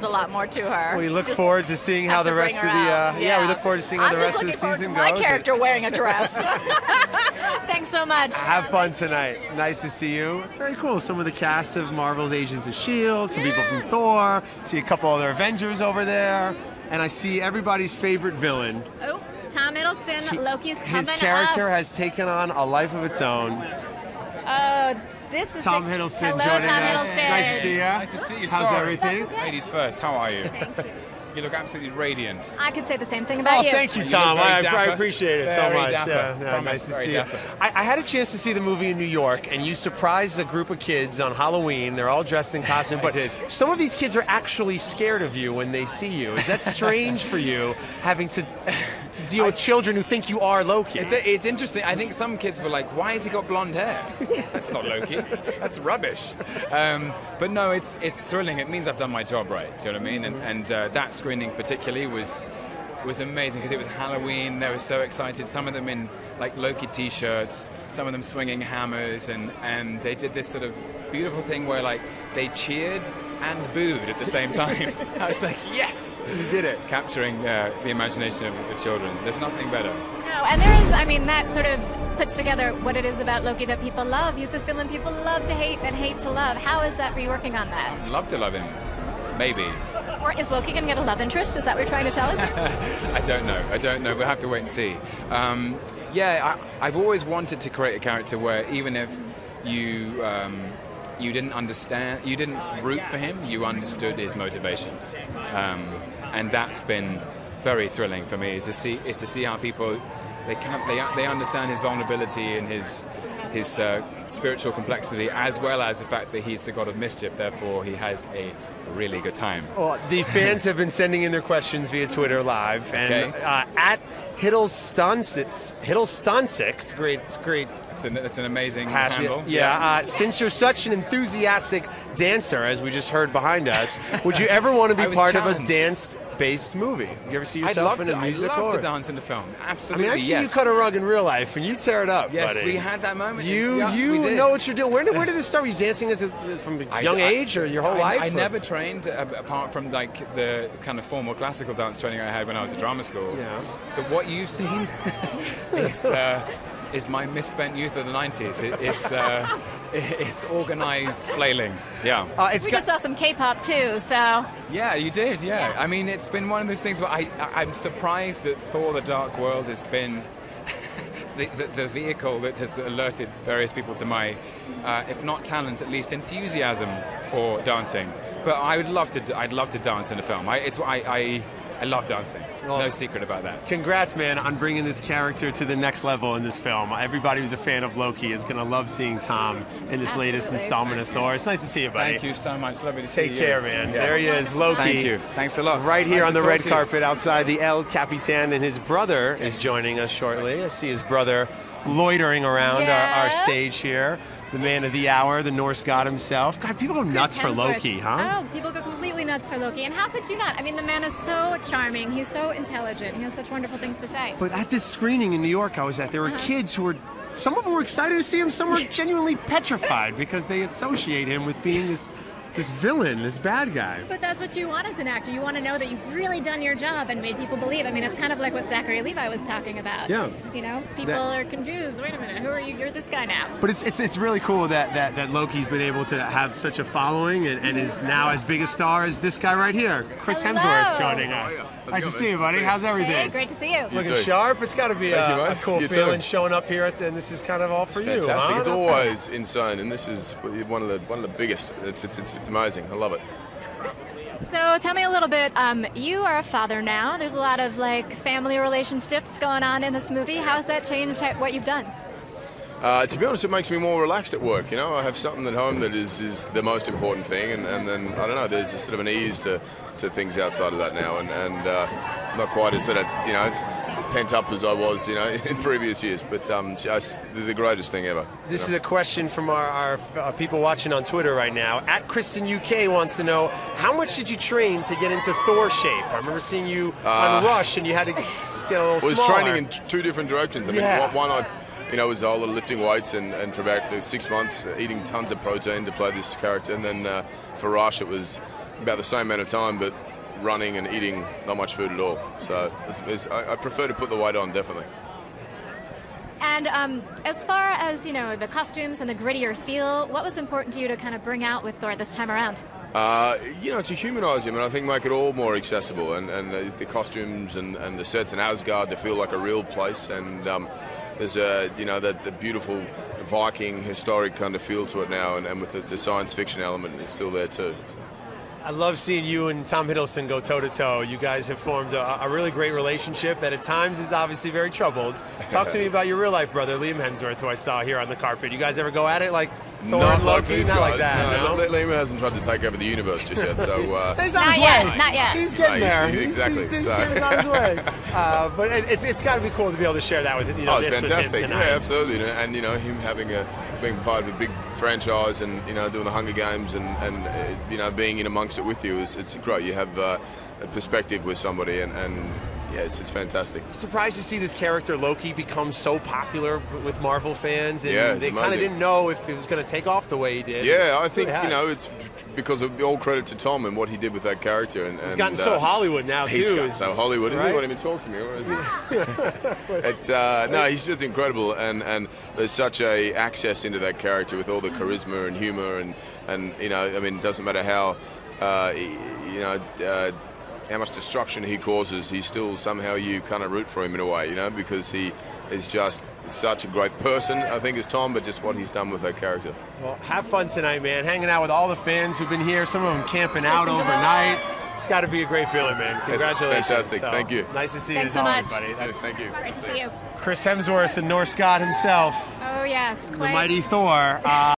a lot more to her. We look forward to seeing how the rest of the we look forward to seeing how the rest of the season goes. My character wearing a dress. Thanks so much. Have fun tonight. Nice to see you. It's very cool. Some of the cast of Marvel's Agents of S.H.I.E.L.D., some people from Thor, see a couple other Avengers over there, and I see everybody's favorite villain. Oh, Tom Hiddleston, Loki's coming up. His character has taken on a life of its own. This is Tom Hiddleston Hello, joining Tom us. Hiddleston. Nice to see you. Nice to see you. How's everything? Okay. Ladies first, how are you? Thank you. You look absolutely radiant. I could say the same thing about you. Thank you, You Tom. look very I dapper. appreciate it so Very much. dapper. Yeah, Promise, nice to very see dapper. you. I had a chance to see the movie in New York, and you surprised a group of kids on Halloween. They're all dressed in costume, but some of these kids are actually scared of you when they see you. Is that strange for you, having to deal with children who think you are Loki? It's interesting. I think some kids were like, why has he got blonde hair? That's not Loki. That's rubbish. But no, it's thrilling. It means I've done my job right. Do you know what I mean? And that screening particularly was amazing because it was Halloween. They were so excited. Some of them in like Loki t-shirts, some of them swinging hammers, and they did this sort of beautiful thing where like they cheered and booed at the same time. I was like, yes, You did it. capturing the imagination of children. There's nothing better. No, and there is, I mean, that sort of puts together what it is about Loki that people love. He's this villain people love to hate and hate to love. How is that for you working on that? I'd love to love him. Maybe. Or is Loki going to get a love interest? Is that what you're trying to tell us? I don't know. We'll have to wait and see. I've always wanted to create a character where even if you didn't understand, you didn't root for him, you understood his motivations, and that's been very thrilling for me. Is to see how people they understand his vulnerability and his spiritual complexity, as well as the fact that he's the god of mischief. Therefore, he has a really good time. Well, the fans have been sending in their questions via Twitter Live, and at Hiddlestonsic, it's great. It's an amazing handle. Since you're such an enthusiastic dancer, as we just heard behind us, would you ever want to be part of a dance-based movie? You ever see yourself in a musical? I'd love to dance in a film. Absolutely, I mean, I see you cut a rug in real life, and you tear it up, Yes, buddy. we had that moment. You know what you're doing. Where did this start? Were you dancing from a young age or your whole life? I never trained, apart from like the kind of formal classical dance training I had when I was at drama school. Yeah. But what you've seen is my misspent youth of the 90s. It's organized flailing. Yeah. We just saw some K-pop too, so. Yeah, you did. Yeah. I mean, it's been one of those things where I'm surprised that Thor: The Dark World has been the vehicle that has alerted various people to my, if not talent, at least enthusiasm for dancing. But I'd love to dance in a film. I love dancing. No secret about that. Congrats, man, on bringing this character to the next level in this film. Everybody who's a fan of Loki is going to love seeing Tom in this latest installment of Thor. It's nice to see you, buddy. Thank you so much. Lovely to see you. Take care, man. Yeah. There he is, Loki. Thank you. Thanks a lot. Right here Nice on to the talk red to you. carpet outside the El Capitan, and his brother is joining us shortly. I see his brother loitering around our stage here. The man of the hour, the Norse god himself. God, people go nuts for Loki, huh? Oh, people go completely nuts for Loki. And how could you not? I mean, the man is so charming. He's so intelligent. He has such wonderful things to say. But at this screening in New York I was at, there were kids who were, some of them were excited to see him, some were genuinely petrified because they associate him with being this villain, this bad guy. But that's what you want as an actor. You want to know that you've really done your job and made people believe. I mean, it's kind of like what Zachary Levi was talking about. Yeah. You know, people are confused. Wait a minute, who are you? You're this guy now. But it's really cool that Loki's been able to have such a following and is now as big a star as this guy right here, Chris Hemsworth, joining us. Nice to see you, buddy. How's everything? Hey, great to see you. Looking sharp. It's got to be a cool feeling showing up here, and this is kind of all for you. Fantastic. Huh? It's always insane, and this is one of the biggest. It's amazing. I love it. So tell me a little bit. You are a father now. There's a lot of like family relationships going on in this movie. How's that changed what you've done? To be honest, it makes me more relaxed at work. You know, I have something at home that is the most important thing, and then I don't know. There's a sort of an ease to things outside of that now, and not quite as sort of pent up as I was, in previous years. But just the greatest thing ever. This is a question from our people watching on Twitter right now. At Kristen UK wants to know, how much did you train to get into Thor shape? I remember seeing you on Rush, and you had to get a little smaller. I was training in two different directions. I mean, one I was all lifting weights and for about 6 months eating tons of protein to play this character, and then for Rush it was about the same amount of time, but running and eating not much food at all. So I prefer to put the weight on, definitely. And as far as, you know, the costumes and the grittier feel, what was important to you to kind of bring out with Thor this time around? You know, to humanise him, and I think make it all more accessible, and the costumes and the sets in Asgard to feel like a real place, and there's you know, the beautiful Viking historic kind of feel to it now, and with the science fiction element, it's still there too. So. I love seeing you and Tom Hiddleston go toe-to-toe. You guys have formed a really great relationship that at times is obviously very troubled. Talk to me about your real-life brother, Liam Hemsworth, who I saw here on the carpet. You guys ever go at it like Thor Not and like Loki? these Not guys. like that, no? Liam hasn't tried to take over the universe just yet, so... He's on Not his yet, way. not yet. He's getting there. Exactly. He's on his way. But it's got to be cool to be able to share that with, you know, it's this fantastic. with him tonight. Yeah, absolutely. And you know, him having being part of a big franchise, and you know, doing the Hunger Games, and you know, being in amongst it with you, it's great. You have a perspective with somebody, and yeah, it's fantastic. Surprised to see this character Loki become so popular with Marvel fans, and Yeah, they it's kind of amazing. didn't know if it was going to take off the way he did. Yeah, I think, It had. you know, it's because of all credit to Tom and what he did with that character. And He's gotten so Hollywood now, too. He's gotten so Hollywood. Right? He won't even talk to me, or is he? No, he's just incredible, and there's such a access into that character with all the charisma and humor, and you know, I mean, it doesn't matter how, you know, how much destruction he causes, he still somehow you kind of root for him in a way, you know, because he is just such a great person, I think, as Tom, but just what he's done with that character. Well, have fun tonight, man. Hanging out with all the fans who've been here, some of them camping out Listen to overnight. It's got to be a great feeling, man. Congratulations. fantastic. Thank you. Nice to see you Thanks as so always, much. buddy. Thank you. Great to see you. Chris Hemsworth, the Norse god himself, Oh, yes, the quite. mighty Thor.